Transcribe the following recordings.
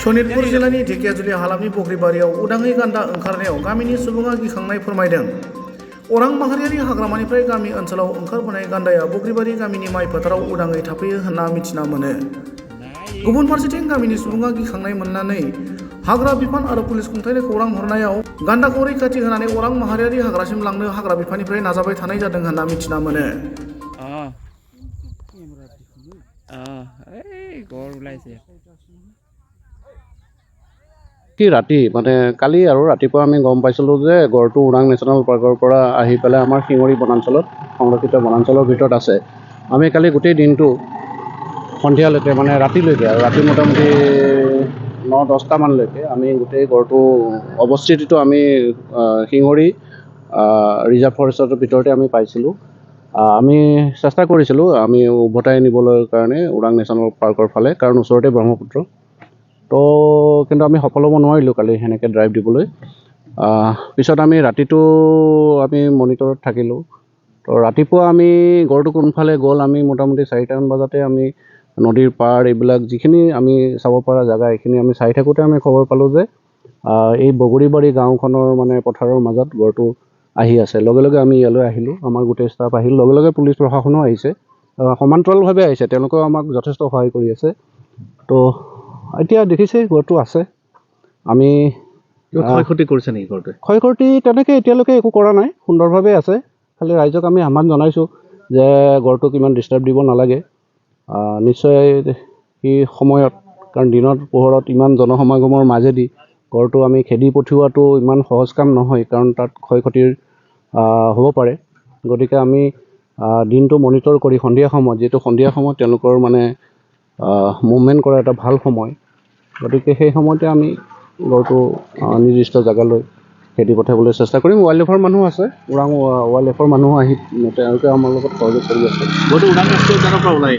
सनितपुर जिल्लानि ढेकियाजुलि हालामनि बख्रिबारियाव उदाङै गान्दा ओंखारनायाव गामिनि सुबुङा गिखांनाय फोरमायदों। अरां माहारियारि हाग्रामानिफ्राय गामि ओनसोलाव ओंखारबोनाय गान्दाया बख्रिबारि गामिनि माइ फोथाराव उदाङै थाफैयो होनना मिथिना मोनो। गुबुन फारसेथिं गामिनि सुबुङा गिखांनाय मोननानै हाग्रा बिफान आरो पुलिस खुंथायनो खौरां हरनायाव गान्दाखौ रैखाथि होनानै अरां माहारियारि हाग्रासिम लांनो हाग्रा बिफाननिफ्राय नाजाबाय थानाय जादों होनना मिथिना मोनो। কি ৰাতি মানে কালি আৰু ৰাতিপুৱা আমি গম পাইছিলোঁ যে গড়টো ওৰাং নেশ্যনেল পাৰ্কৰ পৰা আহি পেলাই আমাৰ শিঙৰি বনাঞ্চলত সংৰক্ষিত বনাঞ্চলৰ ভিতৰত আছে। আমি কালি গোটেই দিনটো সন্ধিয়ালৈকে মানে ৰাতিলৈকে আৰু ৰাতি মোটামুটি 9-10টা মানলৈকে আমি গোটেই গড়টো অৱস্থিতিটো আমি শিঙৰি ৰিজাৰ্ভ ফৰেষ্টৰ ভিতৰতে আমি পাইছিলোঁ। আমি চেষ্টা কৰিছিলোঁ আমি উভতাই নিবলৈ কাৰণে ওৰাং নেশ্যনেল পাৰ্কৰ ফালে, কাৰণ ওচৰতে ব্ৰহ্মপুত্ৰ। তো কিন্তু আমি সফল হ'ব নোৱাৰিলোঁ কালি সেনেকৈ ড্ৰাইভ দিবলৈ। পিছত আমি ৰাতিটো আমি মনিটৰত থাকিলোঁ। তো ৰাতিপুৱা আমি গড়টো কোনফালে গ'ল আমি মোটামুটি 4টামান বজাতে আমি নদীৰ পাৰ এইবিলাক যিখিনি আমি চাব পৰা জেগা এইখিনি আমি চাই থাকোঁতে আমি খবৰ পালোঁ যে এই বগৰীবাৰী গাঁওখনৰ মানে পথাৰৰ মাজত গড়টো আহি আছে। লগে লগে আমি ইয়ালৈ আহিলোঁ, আমাৰ গোটেই ষ্টাফ আহিল, লগে লগে পুলিচ প্ৰশাসনো আহিছে, সমান্তৰালভাৱে আহিছে, তেওঁলোকেও আমাক যথেষ্ট সহায় কৰি আছে। তো এতিয়া দেখিছে গড়টো আছে। আমি ক্ষয়ক্ষতি কৰিছে নেকি ঘৰটোৱে? ক্ষয়ক্ষতি তেনেকৈ এতিয়ালৈকে একো কৰা নাই, সুন্দৰভাৱে আছে। খালি ৰাইজক আমি আহ্বান জনাইছোঁ যে গড়টোক ইমান ডিষ্টাৰ্ব দিব নালাগে। নিশ্চয় এই সময়ত, কাৰণ দিনৰ পোহৰত ইমান জনসমাগমৰ মাজেদি গড়টো আমি খেদি পঠিওৱাটো ইমান সহজ কাম নহয়, কাৰণ তাত ক্ষয়ক্ষতিৰ হ'ব পাৰে। গতিকে আমি দিনটো মনিটৰ কৰি সন্ধিয়া সময়ত, যিহেতু সন্ধিয়া সময়ত তেওঁলোকৰ মানে মুভমেণ্ট কৰা এটা ভাল সময়, গতিকে সেই সময়তে আমি গড়টো নিৰ্দিষ্ট জেগালৈ খেদি পঠাবলৈ চেষ্টা কৰিম। ৱাইল্ড লাইফৰ মানুহ আছে, ওৰাং ৱাইল্ড লাইফৰ মানুহ আহি তেওঁলোকে আমাৰ লগত সহযোগ কৰি আছে। গড়টো ওৰাং ৰাষ্ট্ৰীয় উদ্যানৰ পৰা ওলাই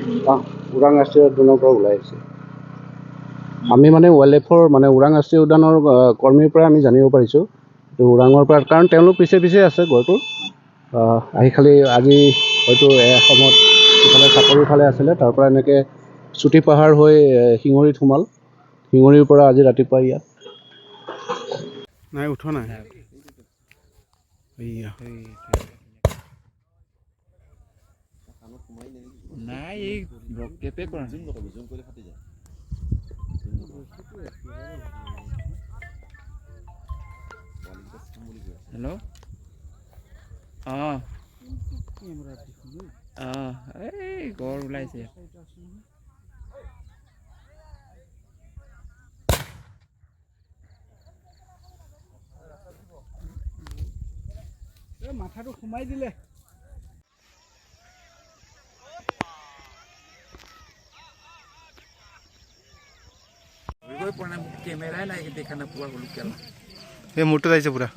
ওৰাং ৰাষ্ট্ৰীয় উদ্যানৰ পৰা ওলাই আহিছে। আমি মানে ৱাইল্ড লাইফৰ মানে ওৰাং ৰাষ্ট্ৰীয় উদ্যানৰ কৰ্মীৰ পৰা আমি জানিব পাৰিছোঁ তো ওৰাঙৰ পৰা, কাৰণ তেওঁলোক পিছে পিছে আছে গড়টোৰ। আহি খালি আজি হয়তো এসময়ত ইফালে চাপৰিৰ ফালে আছিলে, তাৰ পৰা এনেকৈ চুটি পাহাৰ হৈ শিঙৰিত সোমাল, শিঙৰিৰ পৰা আজি ৰাতিপুৱা ইয়াত নাই উঠোৱা নাই। নাই এই কেপে কৰা হেল্ল' এই গড় ওলাইছে। মাথাটো সোমাই দিলে। কেমেৰাই নাই দেখা নোপোৱা হ'লো কেলা। এই মূৰটো আহিছে পুৰা।